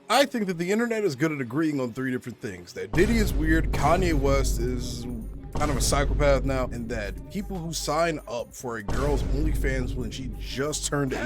I think that the internet is good at agreeing on 3 different things: that Diddy is weird, Kanye West is kind of a psychopath now, and that people who sign up for a girl's OnlyFans when she just turned 18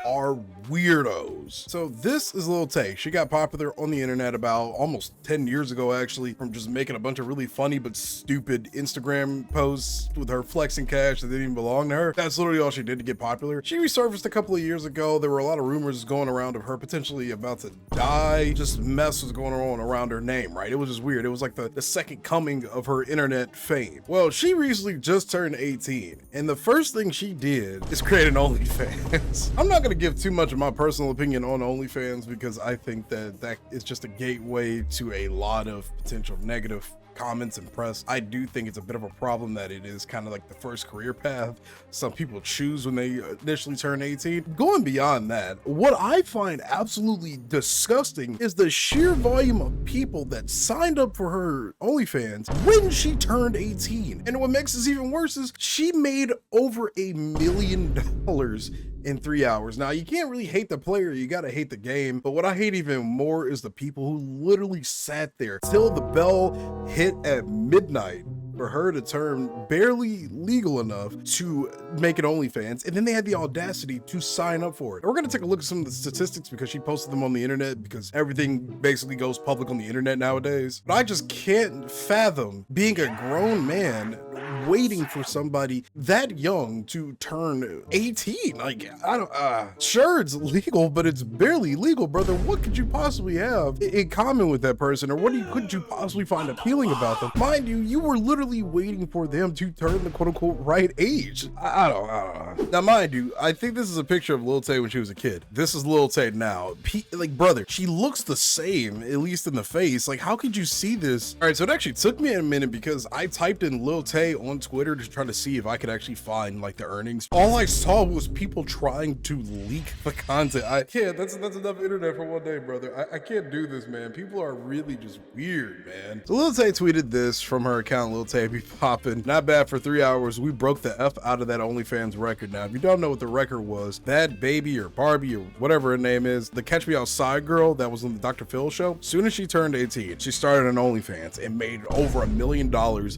are weirdos. So this is Lil Tay. She got popular on the internet about almost 10 years ago, actually, from just making a bunch of really funny but stupid Instagram posts with her flexing cash that didn't even belong to her. That's literally all she did to get popular. She resurfaced a couple of years ago. There were a lot of rumors going around of her potentially about to die. Just mess was going on around her name, right? It was just weird. It was like the second coming of her internet fame. Well, she recently just turned 18, and the first thing she did is create an OnlyFans. I'm not gonna give too much of my personal opinion on OnlyFans because I think that is just a gateway to a lot of potential negative comments and press. I do think it's a bit of a problem that it is kind of like the first career path some people choose when they initially turn 18. Going beyond that, what I find absolutely disgusting is the sheer volume of people that signed up for her OnlyFans when she turned 18. And what makes this even worse is she made over $1 million in 3 hours. Now, you can't really hate the player, you gotta hate the game, but what I hate even more is the people who literally sat there till the bell hit at midnight for her to turn barely legal enough to make an OnlyFans, and then they had the audacity to sign up for it. And we're gonna take a look at some of the statistics because she posted them on the internet, because everything basically goes public on the internet nowadays. But I just can't fathom being a grown man waiting for somebody that young to turn 18. Like, I don't, sure, it's legal, but it's barely legal, brother. What could you possibly have in common with that person, or what could you possibly find appealing about them? Mind you, you were literally waiting for them to turn the quote-unquote right age. I don't know. Now, mind you, I think this is a picture of Lil Tay when she was a kid. This is Lil Tay now. Like, brother, she looks the same, at least in the face. Like, how could you see this? All right, so it actually took me a minute because I typed in Lil Tay on Twitter to try to see if I could actually find like the earnings. All I saw was people trying to leak the content. I can't. That's enough internet for one day, brother. I can't do this, man. People are really just weird, man. So Lil Tay tweeted this from her account, Lil Tay be popping. Not bad for 3 hours. We broke the F out of that OnlyFans record. Now, if you don't know what the record was, Bad Baby or Barbie or whatever her name is, the Catch Me Outside girl that was on the Dr. Phil show, as soon as she turned 18, she started an OnlyFans and made over $1 million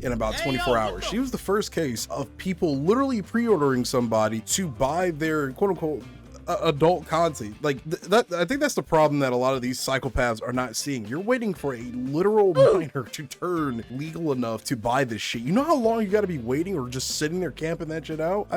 in about 24 hours. She was the first case of people literally pre-ordering somebody to buy their quote-unquote adult content. Like that, I think that's the problem that a lot of these psychopaths are not seeing. You're waiting for a literal minor to turn legal enough to buy this shit. You know how long you got to be waiting or just sitting there camping that shit out?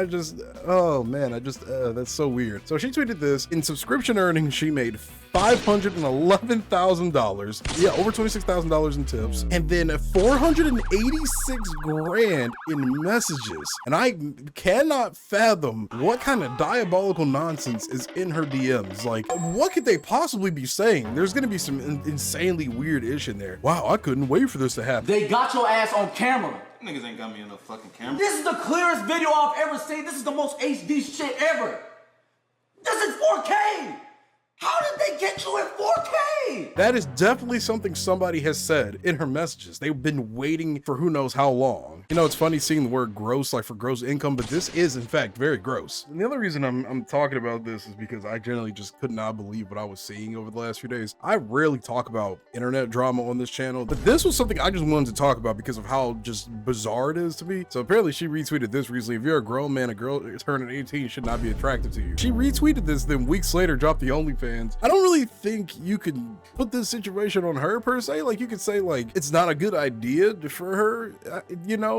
Oh man, that's so weird. So she tweeted this: in subscription earnings, she made $511,000. Yeah, over $26,000 in tips, and then 486 grand in messages. And I cannot fathom what kind of diabolical nonsense is in her DMs. Like, what could they possibly be saying? There's gonna be some insanely weird ish in there. Wow, I couldn't wait for this to happen. They got your ass on camera. Niggas ain't got me on no fucking camera. This is the clearest video I've ever seen. This is the most HD shit ever. This is 4K. How did they get you in 4K? That is definitely something somebody has said in her messages. They've been waiting for who knows how long. You know, it's funny seeing the word gross, like for gross income, but this is in fact very gross. And the other reason I'm talking about this is because I generally just could not believe what I was seeing over the last few days. I rarely talk about internet drama on this channel, but this was something I just wanted to talk about because of how just bizarre it is to me. So apparently she retweeted this recently: if you're a grown man, a girl turning 18 should not be attractive to you. She retweeted this, then weeks later dropped the OnlyFans. I don't really think you can put this situation on her per se. Like, you could say like it's not a good idea for her, you know,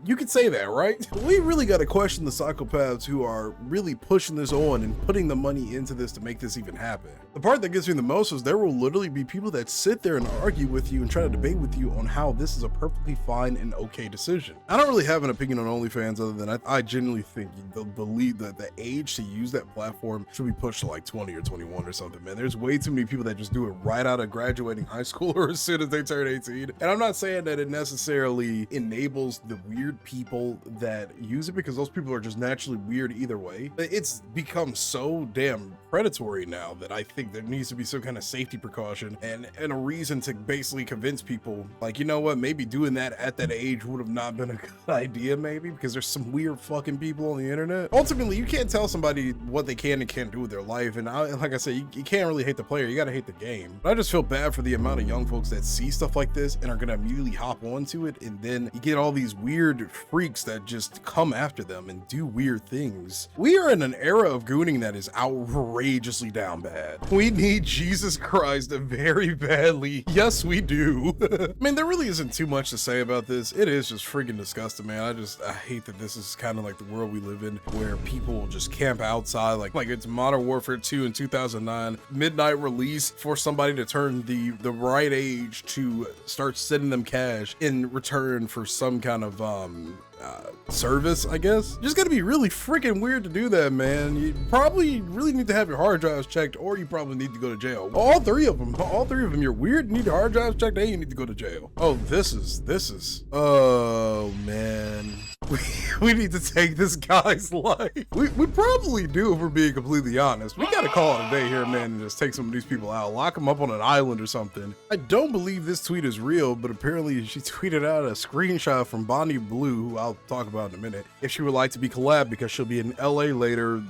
you could say that, right? We really got to question the psychopaths who are really pushing this on and putting the money into this to make this even happen. The part that gets me the most is there will literally be people that sit there and argue with you and try to debate with you on how this is a perfectly fine and okay decision. I don't really have an opinion on OnlyFans other than I genuinely think believe that the age to use that platform should be pushed to like 20 or 21 or something, man. There's way too many people that just do it right out of graduating high school or as soon as they turn 18. And I'm not saying that it necessarily enables the weird people that use it, because those people are just naturally weird either way. It's become so damn predatory now that I think there needs to be some kind of safety precaution and a reason to basically convince people, like, you know what, maybe doing that at that age would have not been a good idea, maybe, because there's some weird fucking people on the internet. Ultimately, you can't tell somebody what they can and can't do with their life, and like I said, you can't really hate the player, you gotta hate the game. But I just feel bad for the amount of young folks that see stuff like this and are gonna immediately hop onto it, and then you get all these weird freaks that just come after them and do weird things. We are in an era of gooning that is outrageously down bad. We need Jesus Christ very badly. Yes, we do. I mean, there really isn't too much to say about this. It is just freaking disgusting, man. I hate that this is kind of like the world we live in, where people just camp outside like it's Modern Warfare 2 in 2009, midnight release for somebody to turn the right age to start sending them cash in return for some kind of service, I guess. Just gotta be really freaking weird to do that, man. You probably really need to have your hard drives checked, or you probably need to go to jail. All three of them, you're weird, you need your hard drives checked, and you need to go to jail. Oh, this is, oh man. We need to take this guy's life. We probably do, if we're being completely honest. We gotta call it a day here, man, and just take some of these people out, lock them up on an island or something. I don't believe this tweet is real, but apparently she tweeted out a screenshot from Bonnie Blue, who I'll talk about in a minute, if she would like to be collab, because she'll be in LA later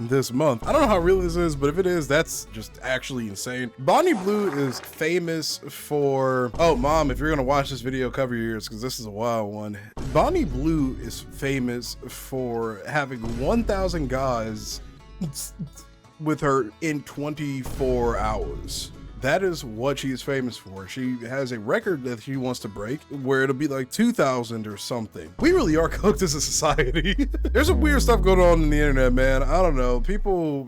this month. I don't know how real this is, but if it is, that's just actually insane. Bonnie Blue is famous for, oh mom, if you're gonna watch this video, cover your ears, because this is a wild one. Bonnie Blue is famous for having 1,000 guys with her in 24 hours. That is what she is famous for. She has a record that she wants to break where it'll be like 2,000 or something. We really are cooked as a society. There's some weird stuff going on in the internet, man. I don't know. People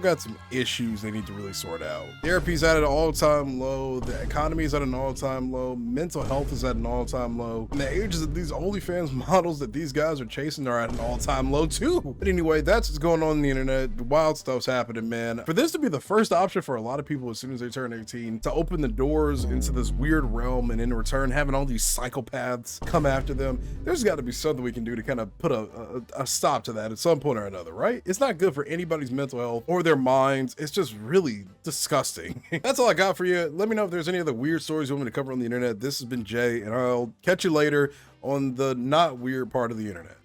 got some issues they need to really sort out. Therapy's at an all-time low. The economy is at an all-time low. Mental health is at an all-time low. And the ages of these OnlyFans models that these guys are chasing are at an all-time low too. But anyway, that's what's going on in the internet. Wild stuff's happening, man. For this to be the first option for a lot of people as soon as they turn 18, to open the doors into this weird realm, and in return having all these psychopaths come after them, there's got to be something we can do to kind of put a stop to that at some point or another, right? It's not good for anybody's mental health or their minds. It's just really disgusting. That's all I got for you. Let me know if there's any other weird stories you want me to cover on the internet. This has been Jay, and I'll catch you later on the not weird part of the internet.